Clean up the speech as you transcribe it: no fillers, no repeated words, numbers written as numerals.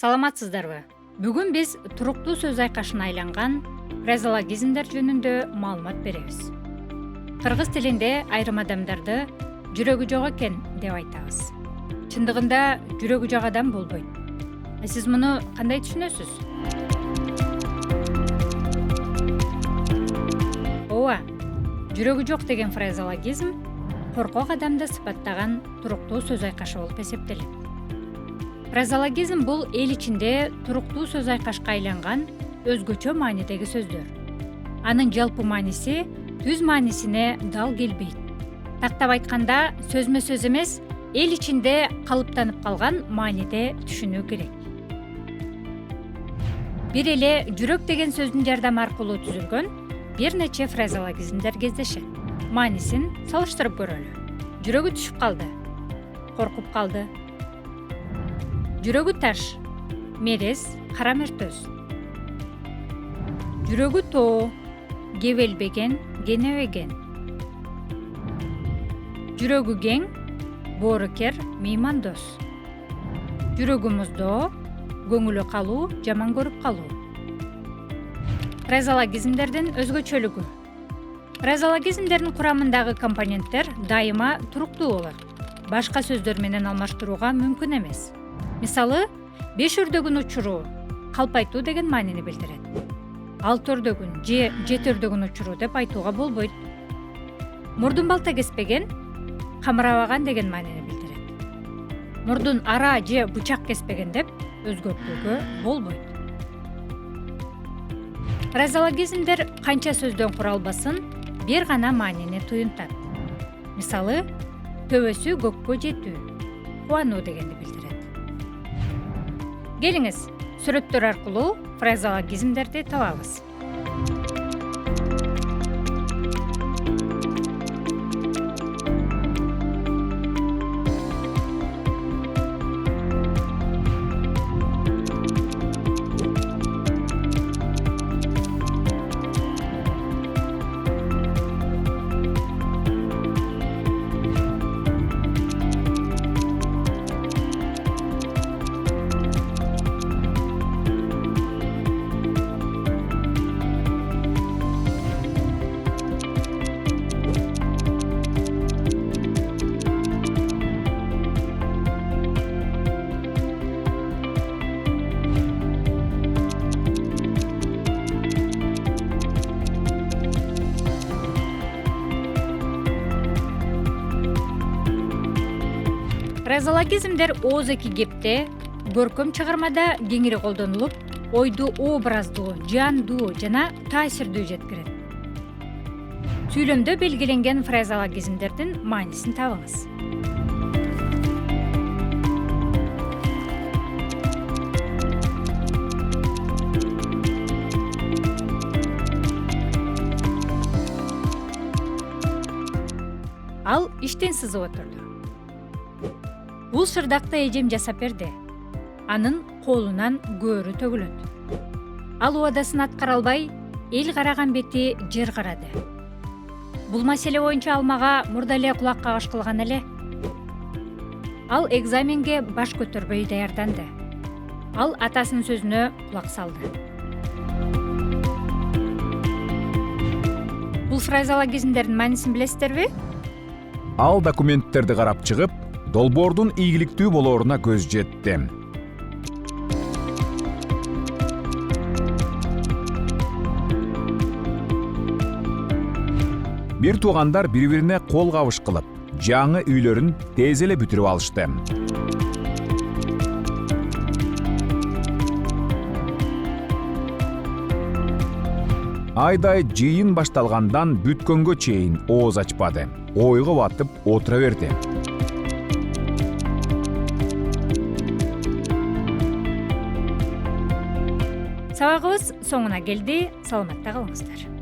Саламатсыздарбы? Бүгүн биз туруктуу сөз айкашына айланган фразеологизмдер жөнүндө маалымат беребиз. Кыргыз тилинде айрым адамдарды жүрөгү жок экен деп айтабыз. Чындыгында жүрөгү жок адам болбойт. Сиз муну кандай түшүнөсүз? Ооба, жүрөгү жок деген фразеологизм коркок адамды сыпаттаган туруктуу сөз айкашы болуп эсептелет. Фразеологизм бул эл ичинде туруктуу сөз айкашка айланган өзгөчө маанидеги сөздөр. Анын жалпы мааниси түз маанисине дал келбейт. Тактап айтканда, сөзмө сөз эмес, эл ичинде калыптанып калган мааниде түшүнүү керек. Бир эле жүрөк деген сөздүн жардамы аркылуу түзүлгөн бир нече фразеологизмдер кездешет. Маанисин салыштырып көрөлү. Жүрөгү түшүп калды. Коркуп калды. Жүрөгү таш, мерез, кара мөртөз. Жүрөгү тоо, кебелбеген, кенебеген. Жүрөгү кең, боорукер, меймандос. Жүрөгү муздоо, көңүлү калуу, жаман көрүп калуу. Фразеологизмдердин өзгөчөлүгү. Фразеологизмдердин курамындагы компоненттер дайыма туруктуу болот. Башка сөздөр менен алмаштырууга мүмкүн эмес. Мисалы, 5 өрдөгүн учуруу, калпайтуу деген маанини билдирет. 6 өрдөгүн же 7 өрдөгүн учуруу деп айтууга болбойт. Мурдун балта кеспеген, камырабаган деген маанини билдирет. Мурдун ара же бычак кеспеген деп өзгөртүүгө болбойт. Фразеологизмдер канча сөздөн куралбасын, бир гана маанини туюнтат. Мисалы, төбөсү көккө жетүү, кубануу дегенди билдирет. Келиңиз, сүрөттөр аркылуу фразеологизмдерди табабыз. Фразеологизмдер оозеки кепте, көркөм чыгармада кеңири колдонулуп, ойду образдуу, жандуу жана таасирдүү жеткирет. Сүйлөмдө белгиленген фразеологизмдердин маанисин табыңыз. Ал иштен сызып отурду. Бул шырдакты эжем жасап берди. Анын колунан көөрү төгүлөт. Ал убадасын аткара албай, эл караган бети жер карады. Бул маселе боюнча ал мага мурда эле кулак кагыш кылган эле. Ал экзаменге баш көтөрбөй даярданды. Ал атасынын сөзүнө кулак салды. Бул фразеологизмдердин маанисин билесиздерби? Ал документтерди карап чыгып, долбоордун ийгиликтүү болооруна көз жетти. Бир туугандар бири-бирине кол кабыш кылып, жаңы үйлөрүн тез эле бүтүрүп алышты. Айдай жыйын башталгандан бүткөнгө чейин ооз ачпады. Ойго батып отура берди. Сабагыбыз соңуна келди. Саламатта калыңыздар.